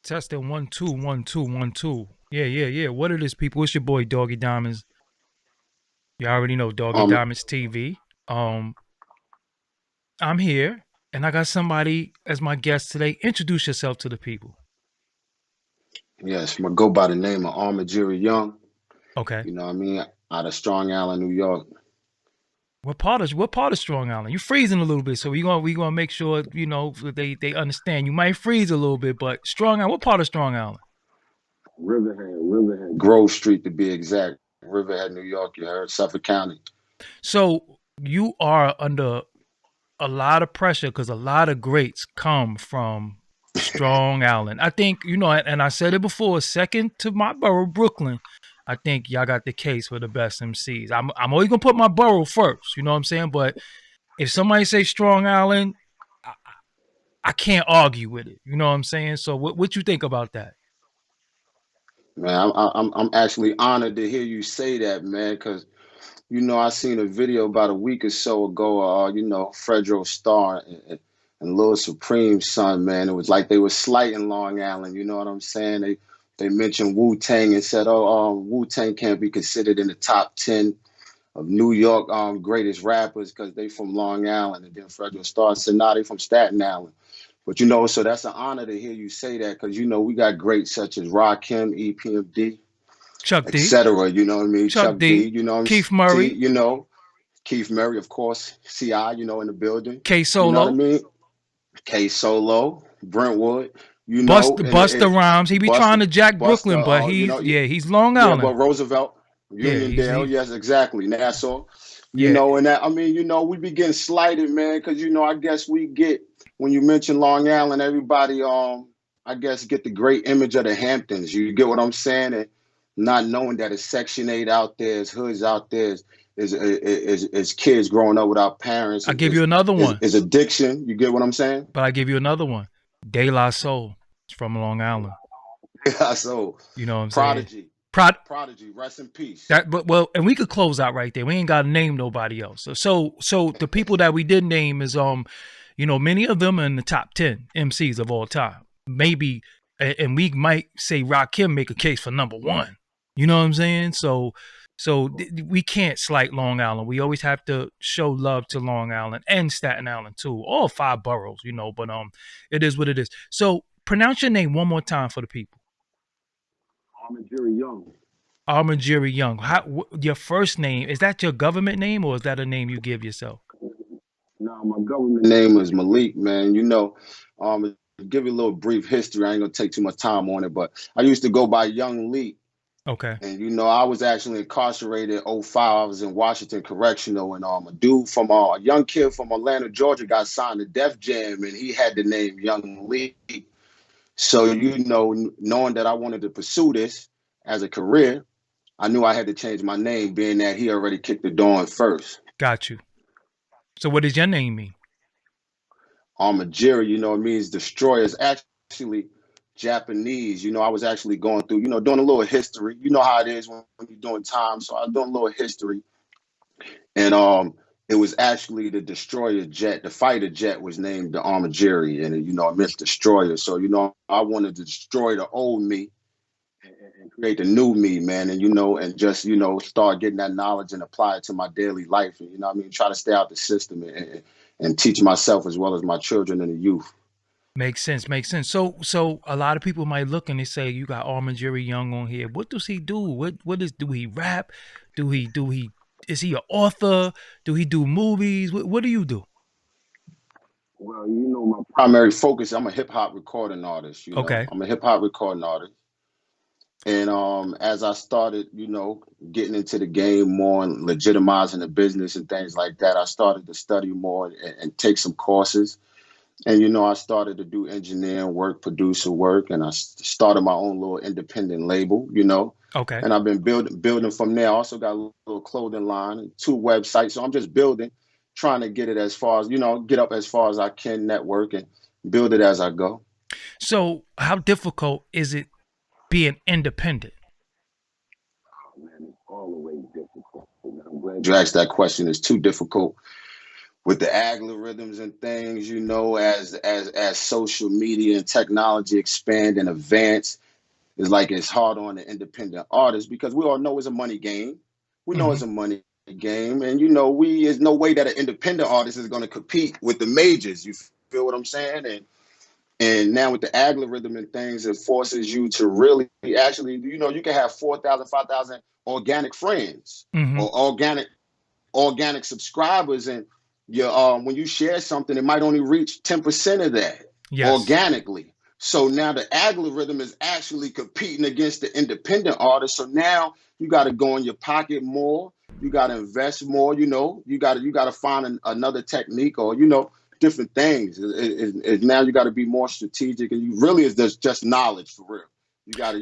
Testing 1 2 1 2 1 2. Yeah. What it is, people? It's your boy Doggie Diamonds. You already know Doggie Um, Diamonds TV. I'm here, and I got somebody as my guest today. Introduce yourself to the people. yes, I'm gonna go by the name of Amagiri Young. Okay. You know what I mean? Out of Strong Island, New York. What part of Strong Island? You freezing a little bit, so we gonna make sure they understand. You might freeze a little bit, but Strong Island. What part of Strong Island? Riverhead. Grove Street to be exact. Riverhead, New York, you heard? Suffolk County. So you are under a lot of pressure because a lot of greats come from Strong Island. I think, and I said it before, second to my borough, Brooklyn. I think y'all got the case for the best MCs. I'm always gonna put my borough first, you know what I'm saying? But if somebody say Strong Island, I, I can't argue with it. You know what I'm saying? So what you think about that? Man, I'm actually honored to hear you say that, man, because I seen a video about a week or so ago. Fredro Starr and Lil Supreme's son, man. It was like they were slighting Long Island. You know what I'm saying? They mentioned Wu Tang and said, "Oh, Wu Tang can't be considered in the top 10 of New York greatest rappers because they from Long Island." And then Fredro Starr said, "Nah, they from Staten Island." But so that's an honor to hear you say that because we got greats such as Rakim, EPMD, Chuck D, etc. You know what I mean? Chuck Chuck D, D, Keith T, Murray, Keith Murray, of course, CI, in the building. K You know what I Solo, mean? K Solo, Brentwood, and Buster Rhymes. He be trying Buster, to jack Buster, Brooklyn, but he's Long yeah, Island. but Roosevelt, Yeah, Uniondale, yes, exactly, Nassau, yeah. and that, I mean, we be getting slighted, man, because, I guess we get, when you mention Long Island, everybody, I guess, get the great image of the Hamptons. You get what I'm saying? And not knowing that it's Section 8 out there, it's hoods out there, is kids growing up without parents, I give you another one. is addiction. You get what I'm saying? But I give you another one. De La Soul. It's from Long Island. So, You know what I'm saying? Prodigy, Prod rest in peace. that but well, and we could close out right there. We ain't gotta name nobody else. So the people that we did name is many of them are in the top 10 MCs of all time. Maybe and we might say Rakim make a case for number one. You know what I'm saying? So we can't slight Long Island. We always have to show love to Long Island and Staten Island too. All five boroughs, but it is what it is. So pronounce your name one more time for the people. Jerry Young. Amagiri Young. Your first name, is that your government name or is that a name you give yourself? No, my government name is Malik, man. To give you a little brief history, I ain't gonna take too much time on it, but I used to go by Young Lee. Okay. And I was actually incarcerated in '05. I was in Washington Correctional, and a young kid from Atlanta, Georgia, got signed to Def Jam, and he had the name Young Lee. So knowing that I wanted to pursue this as a career, I knew I had to change my name, being that he already kicked the door in first. Got you. So what does your name mean? Amagiri, it means destroyer, is actually Japanese. I was actually going through, doing a little history. You know how it is when you're doing time. So I was doing a little history. And it was actually the destroyer jet, the fighter jet was named the Amagiri, and it meant destroyer. So I wanted to destroy the old me and create the new me, man, and and just start getting that knowledge and apply it to my daily life, and try to stay out the system and teach myself as well as my children and the youth. Makes sense. Makes sense. So a lot of people might look and they say you got Amagiri Young on here. What does he do? Do he rap? Do he is he an author? Do he do movies? What do you do? Well, my primary focus, I'm a hip hop recording artist. Okay. I'm a hip hop recording artist. And as I started, getting into the game more and legitimizing the business and things like that, I started to study more and take some courses. And I started to do engineering work, producer work, and I started my own little independent label. Okay. And I've been building from there. I also got a little clothing line, and two websites. So I'm just building, trying to get it as far as get up as far as I can, network and build it as I go. So how difficult is it being independent? Man, it's always difficult. I'm glad you asked that question. It's too difficult. with the algorithms and things, as social media and technology expand and advance, it's like it's hard on the independent artists because we all know it's a money game. We know it's Hmm. a money game, and there's no way that an independent artist is going to compete with the majors. You feel what I'm saying? And now with the algorithm and things, it forces you to really actually, you can have 4,000, 5,000 organic friends Hmm. or organic subscribers, and when you share something, it might only reach 10% of that Yes. organically. So now the algorithm is actually competing against the independent artists. So now you got to go in your pocket more. You got to invest more. You got to find another technique, or different things. Now you got to be more strategic, and you really is just knowledge for real. You got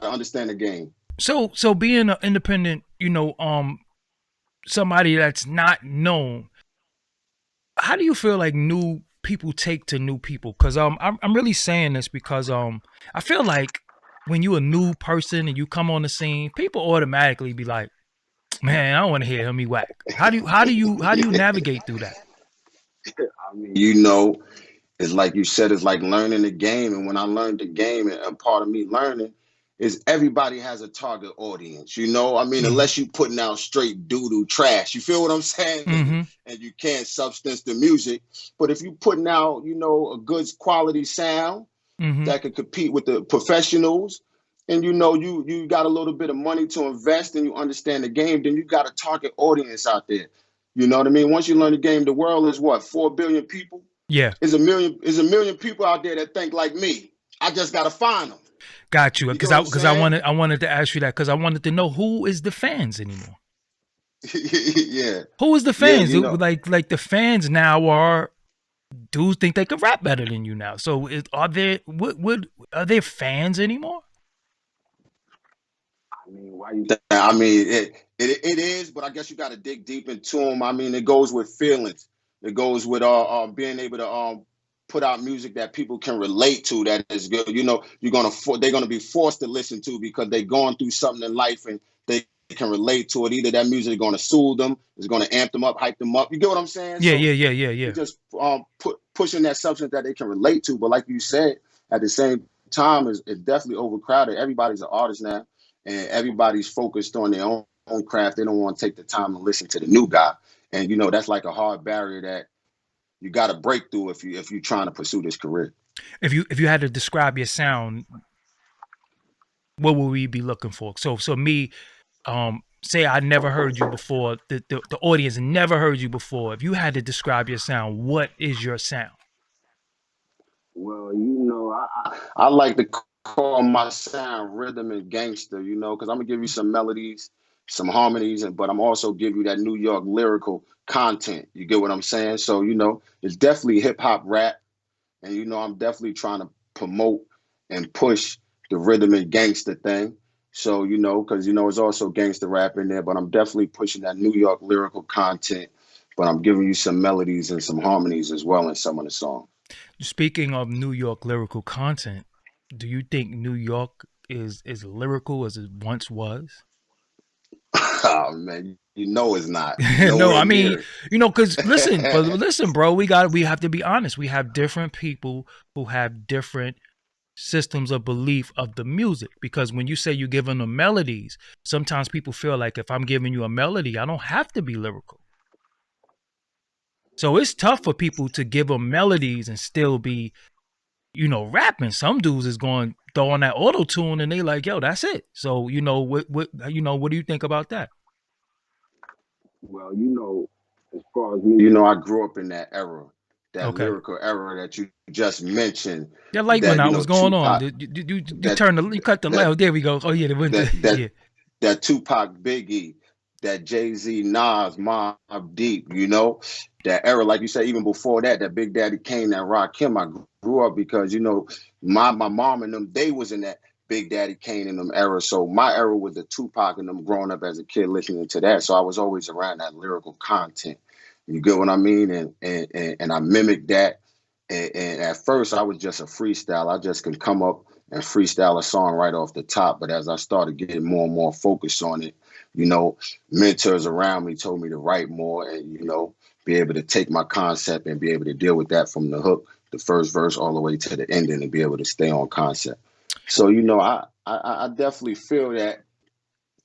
to understand the game. So being an independent, somebody that's not known, how do you feel like new people take to new people? Because I'm really saying this because I feel like when you a new person and you come on the scene, people automatically be like, man, I don't want to hear him be whack. How do you navigate through that? I mean, it's like you said, it's like learning the game. And when I learned the game, and a part of me learning is everybody has a target audience. I mean, Mm-hmm. unless you putting out straight doo-doo trash. You feel what I'm saying? Mm-hmm. And you can't substance the music. But if you putting out, a good quality sound Mm-hmm. that could compete with the professionals, and you got a little bit of money to invest and you understand the game, then you got a target audience out there. You know what I mean? Once you learn the game, the world is what, 4 billion people? Yeah, Is a million people out there that think like me. I just gotta find them. got you. You get Because what I I'm because I saying? wanted I wanted to ask you that because I wanted to know who is the fans anymore. Yeah, Who is the yeah. fans? Like the fans now are dudes think they can rap better than you now. So are there what are there fans anymore? I mean, why you? I mean, it is, but I guess you got to dig deep into them. I mean, it goes with feelings. It goes with being able to put out music that people can relate to. That is good. They're gonna be forced to listen to because they're going through something in life and they can relate to it. Either that music is going to soothe them, is going to amp them up, hype them up. You get what I'm saying? Yeah, So yeah, yeah, yeah, yeah. it's just pushing that substance that they can relate to. But like you said, at the same time, it's definitely overcrowded. Everybody's an artist now, and everybody's focused on their own craft. They don't want to take the time to listen to the new guy, and that's like a hard barrier that you got to break through if you're trying to pursue this career. If you had to describe your sound, what would we be looking for? So me, say I never heard you before. The audience never heard you before. If you had to describe your sound, what is your sound? Well, I like to call my sound rhythm and gangster, because I'm gonna give you some melodies, some harmonies, but I'm also give you that New York lyrical content. You get what I'm saying? So, it's definitely hip hop rap, and I'm definitely trying to promote and push the rhythm and gangster thing. So, because it's also gangster rap in there, but I'm definitely pushing that New York lyrical content. But I'm giving you some melodies and some harmonies as well in some of the songs. Speaking of New York lyrical content, do you think New York is as lyrical as it once was? Oh man, it's not No, nowhere I mean, near because listen, but it. listen, bro, we have to be honest. We have different people who have different systems of belief of the music. Because when you say you're giving them melodies, sometimes people feel like if I'm giving you a melody, I don't have to be lyrical. So it's tough for people to give them melodies and still be, rapping. Some dudes is going throw on that auto tune and they like, yo, that's it. So what do you think about that? Well, as far as me, I grew up in that era, that Okay. lyrical era that you just mentioned. That light went That out. What's going on? Tupac, You that turn you cut the light. that Oh, there we go. Oh yeah, they went to that that yeah. that Tupac Biggie, that Jay-Z Nas Mobb Deep, that era, like you said, even before that, that Big Daddy Kane, that Rakim. I grew up because my mom and them, they was in that Big Daddy Kane and them era. So my era was the Tupac and them growing up as a kid listening to that. So I was always around that lyrical content. You get what I mean? And I mimicked that. And at first, I was just a freestyle. I just can come up and freestyle a song right off the top. But as I started getting more and more focused on it, you know, mentors around me told me to write more and, be able to take my concept and be able to deal with that from the hook, the first verse, all the way to the ending, and be able to stay on concept. So I definitely feel that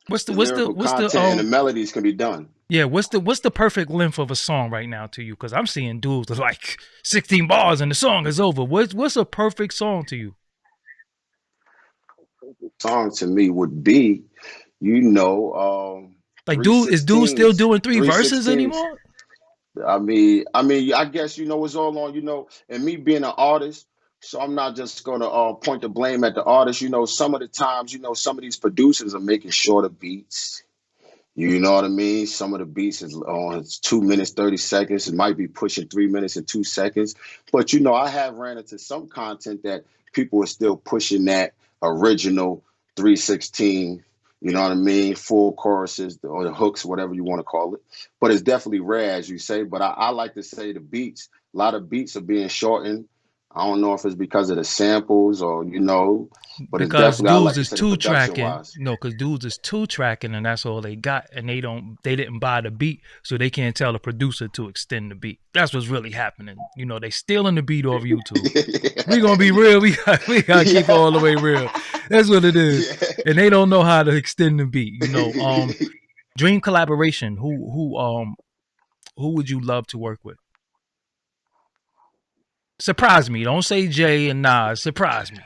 What's the the what's the lyrical what's the content and the melodies can be done. yeah, what's the perfect length of a song right now to you? Because I'm seeing dudes with like 16 bars and the song is over. What's a perfect song to you? Song to me would be, you know, Like, dude, is dude still doing three three verses sixteens. anymore? I guess it's all on, and me being an artist. So I'm not just gonna point the blame at the artist. Some of the times, some of these producers are making shorter beats. You know what I mean? Some of the beats is on it's 2 minutes, 30 seconds. It might be pushing 3 minutes and 2 seconds. But I have ran into some content that people are still pushing that original 316, you know what I mean? Full choruses or the hooks, whatever you want to call it. But it's definitely rare, as you say. But I like to say the beats, a lot of beats are being shortened. I don't know if it's because of the samples or, but it's Because definitely, I dudes like to is say the two production tracking, wise. because dudes is two tracking, and that's all they got, and they didn't buy the beat, so they can't tell the producer to extend the beat. That's what's really happening. They stealing the beat off YouTube. We gonna be real. We gotta keep it Yeah. all the way real. That's what it is, Yeah. and they don't know how to extend the beat. Dream collaboration. Who would you love to work with? Surprise me. Don't say Jay and Nas. Surprise me.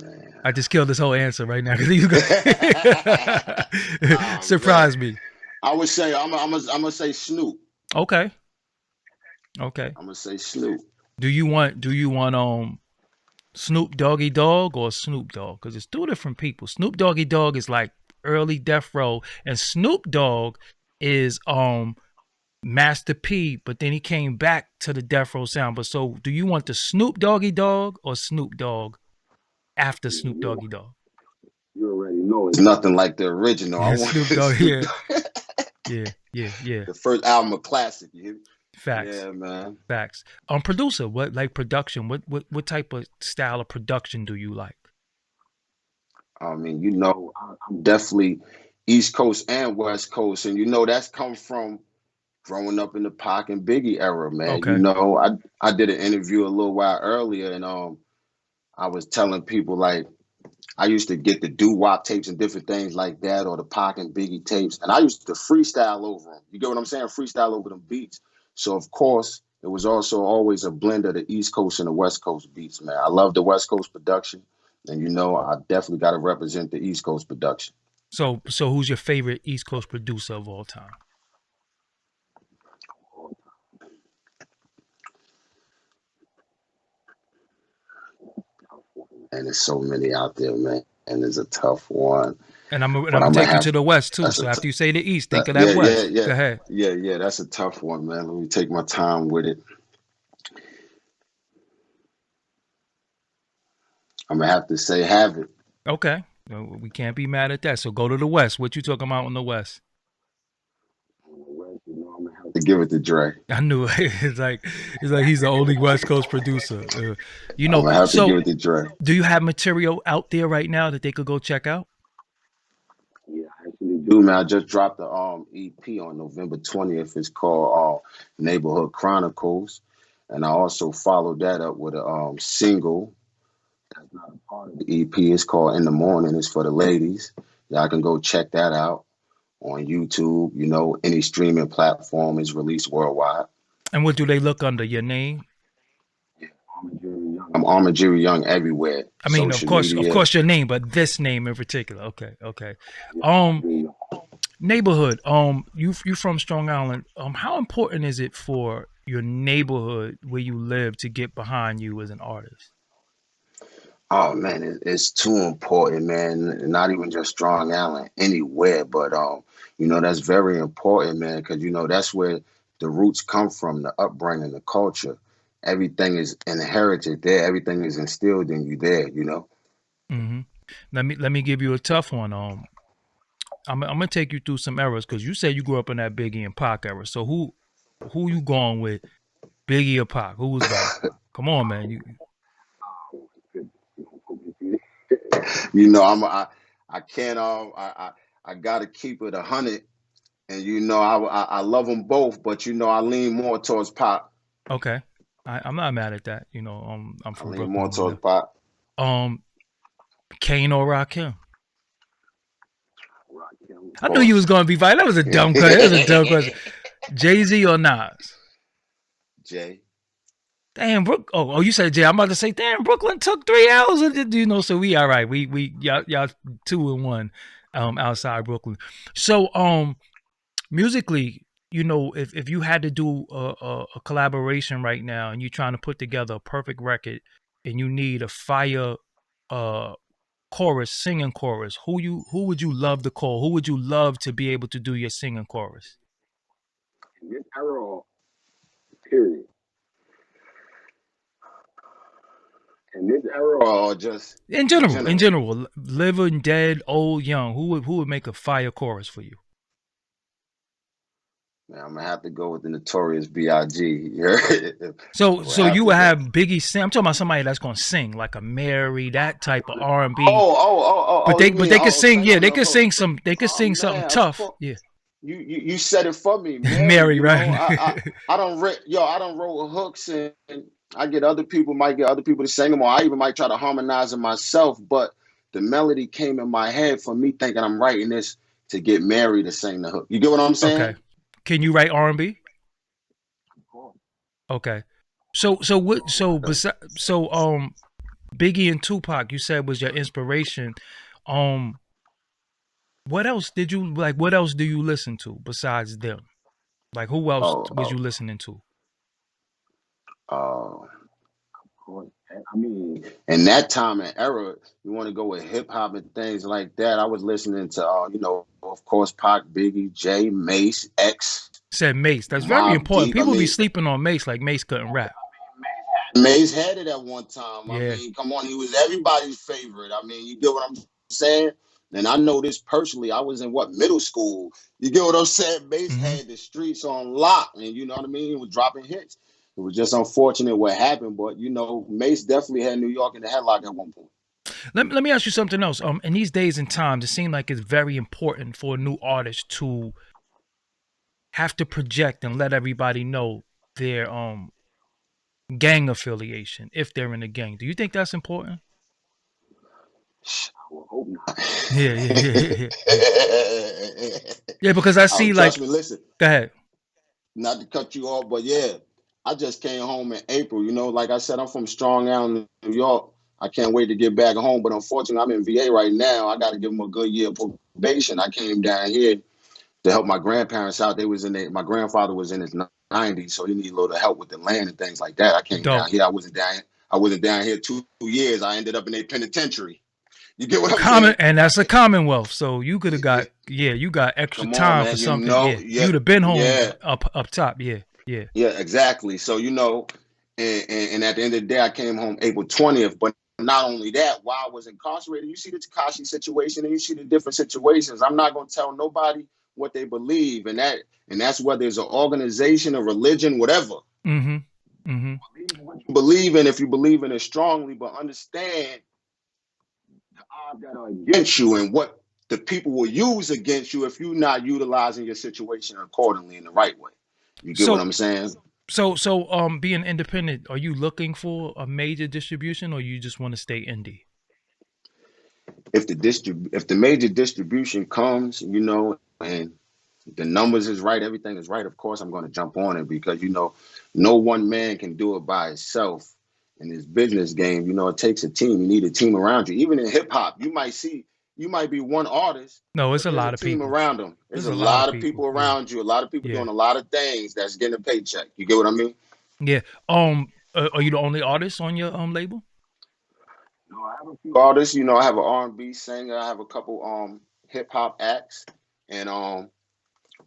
Man. I just killed this whole answer right now because you go Oh man. surprise me. I would say I'm gonna say Snoop. Okay. Okay. I'm gonna say Snoop. Do you want Snoop Doggy Dogg or Snoop Dogg? Because it's two different people. Snoop Doggy Dogg is like early Death Row, and Snoop Dogg is Master P, but then he came back to the Death Row sound. But so, do you want the Snoop Doggy Dogg or Snoop Dogg after Snoop You, Doggy Dogg? you already know it's nothing like the original. I Yeah, want Snoop Dogg. Snoop Yeah, Dogg. yeah, yeah, yeah. The first album, a classic. You hear me? Facts. Yeah, man. Facts. Producer, what like production? What type of style of production do you like? I mean, I'm definitely East Coast and West Coast, and that's come from growing up in the Pac and Biggie era, man. Okay. I did an interview a little while earlier, and I was telling people like I used to get the doo wop tapes and different things like that, or the Pac and Biggie tapes, and I used to freestyle over them. You get what I'm saying? Freestyle over them beats. So of course, it was also always a blend of the East Coast and the West Coast beats, man. I love the West Coast production, and I definitely got to represent the East Coast production. So who's your favorite East Coast producer of all time? And there's so many out there, man. And it's a tough one, And I'm but gonna I'm gonna take you have to the West too. that's So after you say the East, think of that yeah, yeah, West. yeah, Go ahead. yeah. That's a tough one, man. Let me take my time with it. I'm gonna have to say have it. Okay. We can't be mad at that. So go to the West. What you talking about on the West? I'm gonna have to give it to Dre. I knew it. It's like he's the only West Coast producer. I'm gonna have to give So it to Dre. do you have material out there right now that they could go check out? Yeah, I actually do, man. I just dropped the EP on November 20th. It's called Neighborhood Chronicles, and I also followed that up with a single that's not a part of the EP. It's called In the Morning. It's for the ladies. Y'all can go check that out on YouTube. Any streaming platform is released worldwide. And what do they look under your name? I'm Amagiri Young everywhere. I mean, of Social course, of media. course, your name, but this name in particular. Okay, okay. Um, Neighborhood. You from Strong Island. How important is it for your neighborhood where you live to get behind you as an artist? Oh man, it's too important, man. Not even just Strong Island, anywhere, but that's very important, man, because that's where the roots come from, the upbringing, the culture. Everything is inherited there. Everything is instilled in you there. hmm Let me give you a tough one. I'm gonna take you through some eras because you said you grew up in that Biggie and Pac era. So who you going with, Biggie or Pac? Who was better? Come on, man. You know, I can't I gotta keep it 100. and you know I love them both, but you know I lean more towards pop. Okay, I'm not mad at that. You know, I'm I from lean more Brooklyn. You towards pop. know, Kane or Rakim. Rakim, of I knew you was course. gonna be right. That was a dumb question. That was a dumb question. Jay-Z or Nas? Jay. Damn, Oh, you said Jay. I'm about to say, damn, Brooklyn took 3 hours. You know, so we all right. We y'all 2-1, outside Brooklyn. So musically, you know, if you had to do a collaboration right now, and you're trying to put together a perfect record, and you need a fire uh chorus, singing chorus, who would you love to call? Who would you love to be able to do your singing chorus? In this era, period. In this era, or just in In general. general, living, dead, old, young, who would make a fire chorus for you? Man, I'm gonna have to go with the Notorious B.I.G. I would So have you to would go. have Biggie sing. I'm talking about somebody that's gonna sing like a Mary, that type of R&B. Oh, But you but mean they could sing. sing Yeah, on they the could hook? sing some. They could Oh sing something man, of tough. course. Yeah, You said it for me, Mary. Mary, You know, right? I don't I don't wrote hooks, and I get other people might get other people to sing them, or I even might try to harmonize them myself. But the melody came in my head from me thinking I'm writing this to get Mary to sing the hook. You get what I'm Okay. saying? Can you write R&B? Okay. So what? Biggie and Tupac, you said was your inspiration. Um, what else did you like? What else do you listen to besides them? Like who else Oh, was you listening to? oh, I mean, in that time and era, you want to go with hip hop and things like that. I was listening to, you know, of course, Pac, Biggie, Jay, Mace, X, Said Mace. That's very Mob important. Deep. I People be mean, sleeping on Mace like Mace couldn't rap. Mace had it at one time. I Yeah. mean, come on, he was everybody's favorite. I mean, you get what I'm saying? And I know this personally. I was in what, middle school. You get what I'm saying? Mace Mm-hmm. had the streets on lock, and you know what I mean? He was dropping hits. It was just unfortunate what happened, but you know, Mace definitely had New York in the headlock at one point. Let me ask you something else. In these days and times, it seems like it's very important for a new artist to have to project and let everybody know their gang affiliation if they're in a gang. Do you think that's important? I would hope not. Yeah, yeah, yeah, yeah, yeah. Yeah, because I Oh, see trust like, me, listen, go ahead. not to cut you off, but yeah, I just came home in April. You know, like I said, I'm from Strong Island, New York. I can't wait to get back home, but unfortunately, I'm in VA right now. I got to give them a good year of probation. I came down here to help my grandparents out. They was in their, my grandfather was in his 90s, so he needed a little help with the land and things like that. I came down Dope. here. I wasn't down here 2 years. I ended up in a penitentiary. You get what I'm Common, saying? and that's a Commonwealth. So you could have got, yeah, you got extra Come on, time for man. You something. know, Yeah, yeah, you'd have been home yeah. up top. Yeah, yeah. Yeah, exactly. So, you know, and at the end of the day, I came home April 20th. But not only that, while I was incarcerated, you see the Takashi situation and you see the different situations. I'm not going to tell nobody what they believe. And that's whether it's an organization, a religion, whatever. Mm-hmm. Mm-hmm. Believe in if you believe in it strongly, but understand the odds that are against you and what the people will use against you if you're not utilizing your situation accordingly in the right way. You get what So I'm saying? being independent, are you looking for a major distribution or you just want to stay indie? If the major distribution comes, you know, and the numbers is right, everything is right, of course I'm going to jump on it because you know, no one man can do it by himself in this business game. You know, it takes a team. You need a team around you. Even in hip hop, you might be one artist, No, it's but a there's a lot of team people. around them. There's There's a a lot of lot of people. people Yeah. around you, a lot of people Yeah. doing a lot of things that's getting a paycheck. You get what I mean? Yeah. Are you the only artist on your label? No, I have a few artists. You know, I have an R&B singer. I have a couple hip hop acts, and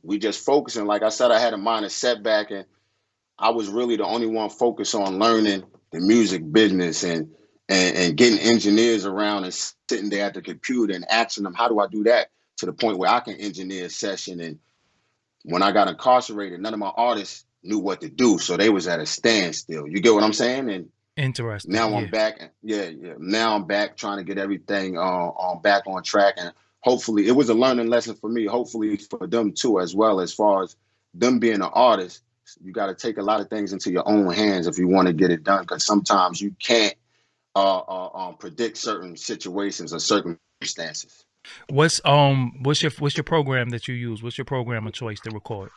we just focusing. Like I said, I had a minor setback, and I was really the only one focused on learning the music business and getting engineers around and sitting there at the computer and asking them, how do I do that to the point where I can engineer a session. And when I got incarcerated, none of my artists knew what to do, so they was at a standstill. You get what I'm saying? And Interesting. now I'm Yeah. back. Yeah, yeah. Now I'm back trying to get everything on back on track, and hopefully it was a learning lesson for me, hopefully for them too, as well, as far as them being an artist. You got to take a lot of things into your own hands if you want to get it done, because sometimes you can't predict certain situations or circumstances. What's your program that you use? What's your program of choice to record?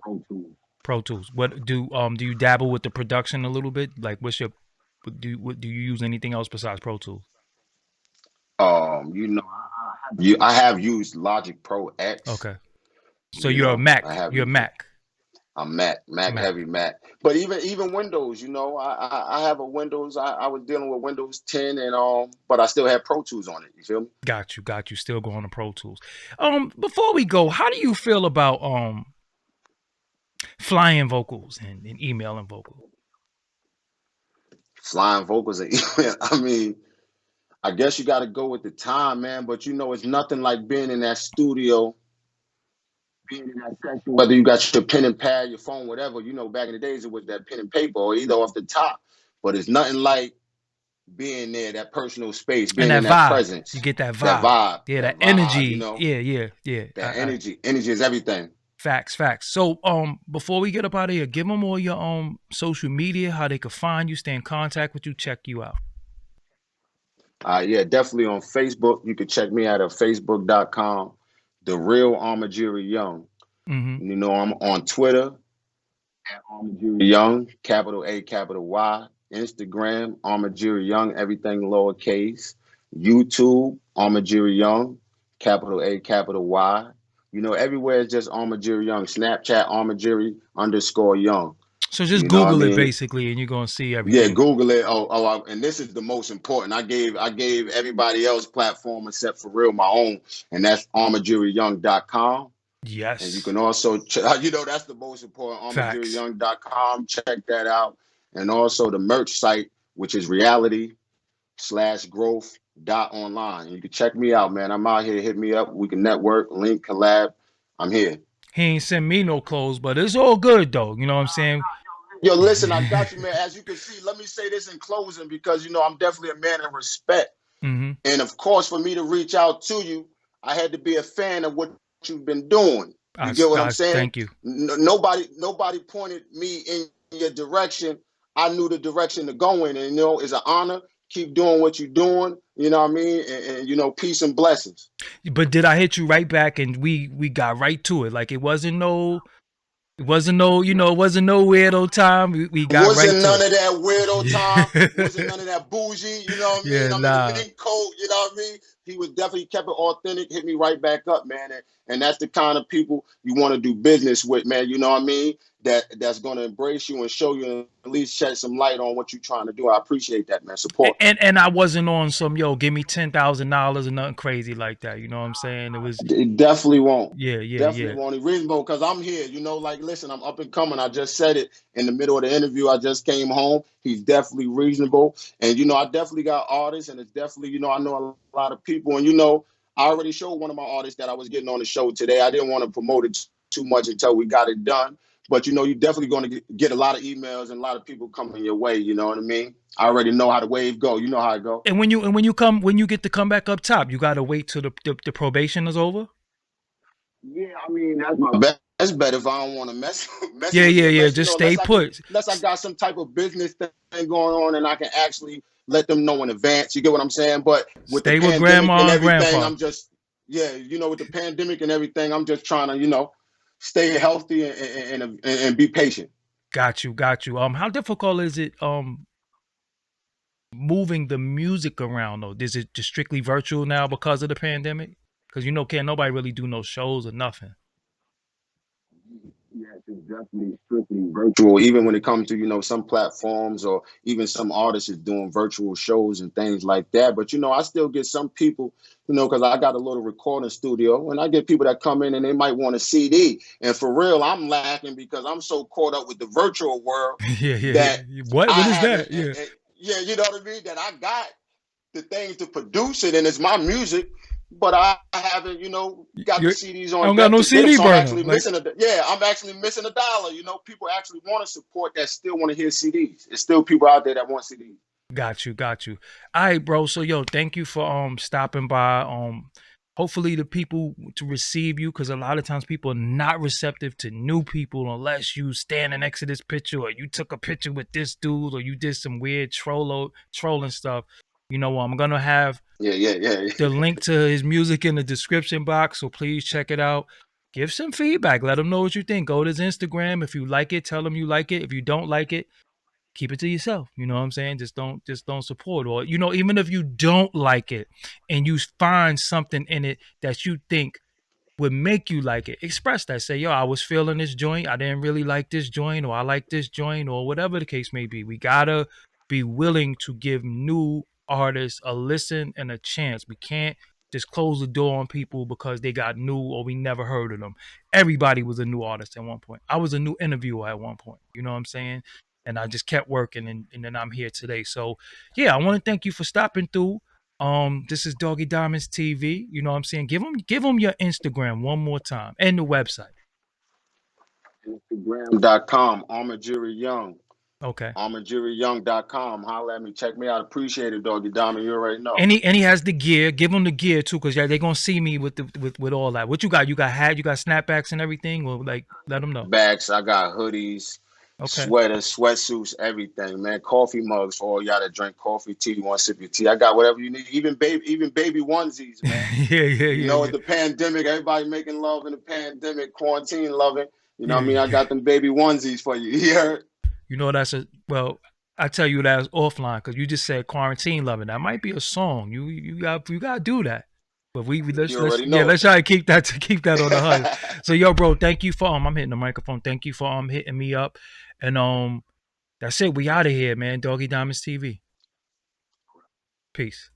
Pro Tools. Pro Tools. Do you dabble with the production a little bit? Like do you use anything else besides Pro Tools? You know, I have used Logic Pro X. Okay. So You you're a know, I Mac. have You're a used it. Mac. I'm Mac Mac. heavy Mac. But even Windows, you know, I have a Windows. I was dealing with Windows 10 and but I still have Pro Tools on it. You feel me? Got you. Still going to Pro Tools. Before we go, how do you feel about flying vocals and emailing vocals? Flying vocals and I mean, I guess you got to go with the time, man. But you know, it's nothing like being in that studio, being in that section. Whether you got your pen and pad, your phone, whatever. You know, back in the days it was that pen and paper or either off the top. But it's nothing like being there, that personal space, And being that in that vibe. You presence, get that that vibe. vibe, Yeah, that that vibe. You energy. know, Yeah. that energy. Energy is everything. Facts. So, before we get up out of here, give them all your social media, how they can find you, stay in contact with you, check you out. Yeah, definitely on Facebook. You can check me out at facebook.com, The Real Amagiri Young. Mm-hmm. You know, I'm on Twitter at Amagiri Young, capital A, capital Y. Instagram, Amagiri Young, everything lowercase. YouTube, Amagiri Young, capital A, capital Y. You know, everywhere it's just Amagiri Young. Snapchat, Amagiri _ Young. So just You know what I Google it mean? basically, and you're gonna see Yeah, everything. Google it. And this is the most important. I gave everybody else platform except for real my own, and that's armajuryyoung.com. And you Yes. can also, you know, that's the most important, Facts. armajuryyoung.com. Check that out. And also the merch site, which is reality/growth.online. You can check me out, man. I'm out here. Hit me up. We can network, link, collab. I'm here. He ain't send me no clothes, but it's all good though. You know what I'm saying? Yo, listen, I got you, man. As you can see, let me say this in closing because, you know, I'm definitely a man of respect. Mm-hmm. And of course, for me to reach out to you, I had to be a fan of what you've been doing. You get what I'm I saying? thank you. Nobody pointed me in your direction. I knew the direction to go in, and you know, it's an honor. Keep doing what you're doing. You know what I mean? And you know, peace and blessings. But did I hit you right back and we got right to it? Like it wasn't no weirdo time. We got right Wasn't to none it. of that weirdo time. Wasn't Yeah. none of that bougie. You know what I mean? Yeah, I'm in a nah. mink coat. You know what I mean? He was definitely kept it authentic. Hit me right back up, man. And that's the kind of people you want to do business with, man. You know what I mean? That's going to embrace you and show you and at least shed some light on what you're trying to do. I appreciate that, man. Support. And I wasn't on some give me $10,000 or nothing crazy like that. You know what I'm saying? It was It definitely won't. yeah. Definitely won't. It's reasonable because I'm here. You know, like, listen, I'm up and coming. I just said it in the middle of the interview. I just came home. He's definitely reasonable. And, you know, I definitely got artists, and it's definitely, you know, I know a lot of people. And, you know, I already showed one of my artists that I was getting on the show today. I didn't want to promote it too much until we got it done. But, you know, you're definitely going to get a lot of emails and a lot of people coming your way. You know what I mean? I already know how the wave go. You know how it go. And when you get to come back up top, you gotta wait till the probation is over. Yeah, I mean that's my best bet if I don't want to mess with me Yeah. unless you Just know stay put. unless I got some type of business thing going on and I can actually let them know in advance. You get what I'm saying? But with the Stay with pandemic and grandma and everything, grandpa. I'm just you know, with the pandemic and everything, I'm just trying to stay healthy and be patient. Got you. How difficult is it moving the music around though? Is it just strictly virtual now because of the pandemic? Because can't nobody really do no shows or nothing. Yes, it's definitely strictly virtual. Even when it comes to, some platforms or even some artists is doing virtual shows and things like that. But, I still get some people, because I got a little recording studio and I get people that come in and they might want a CD. And for real, I'm lacking because I'm so caught up with the virtual world that Yeah. What I is that? haven't, Yeah. yeah, you know what I mean? That I got the things to produce it and it's my music, but I haven't, got the You CDs I on don't got deck no to get them. CD So I'm burner. actually Like, missing I'm actually missing a dollar. People actually want to support that still want to hear CDs. There's still people out there that want CDs. got you. All right, bro. So thank you for stopping by. hopefully the people to receive you, because a lot of times people are not receptive to new people unless you standing next to this picture or you took a picture with this dude or you did some weird trolling stuff. I'm gonna have Yeah, yeah, yeah. the link to his music in the description box, so please check it out. Give some feedback. Let him know what you think. Go to his Instagram. If you like it, tell him you like it. If you don't like it, keep it to yourself. You know what I'm saying? Just don't support. Or even if you don't like it and you find something in it that you think would make you like it, express that. Say, yo, I was feeling this joint, I didn't really like this joint, or I like this joint, or whatever the case may be. We gotta be willing to give new artists a listen and a chance. We can't just close the door on people because they got new or we never heard of them. Everybody was a new artist at one point. I was a new interviewer at one point. You know what I'm saying? And I just kept working, and then I'm here today. So yeah, I want to thank you for stopping through. This is Doggie Diamonds TV. You know what I'm saying? Give them your Instagram one more time and the website. Instagram.com, Amagiri Young. Okay. AmagiriYoung.com. Holla at me. Check me out. Appreciate it, Doggy Diamond. You already know. And he has the gear. Give him the gear too, because yeah, they're gonna see me with all that. What you got? You got hat, you got snapbacks and everything, or like let them know. Bags, I got hoodies, Okay. sweaters, sweatsuits, everything, man. Coffee mugs for all y'all that drink coffee, tea, you want to sip your tea. I got whatever you need. Even baby onesies, man. Yeah, yeah, You yeah, know, yeah. with the pandemic, everybody making love in the pandemic, quarantine loving. You know what I mean? I Yeah. got them baby onesies for you. You heard? That's a well. I tell you that's offline because you just said quarantine loving. That might be a song. You got to do that. But we You let's already yeah, know let's try to keep that on the hush. it. So yo, bro, thank you for I'm hitting the microphone. Thank you for hitting me up, and that's it. We out of here, man. Doggy Diamonds TV. Peace.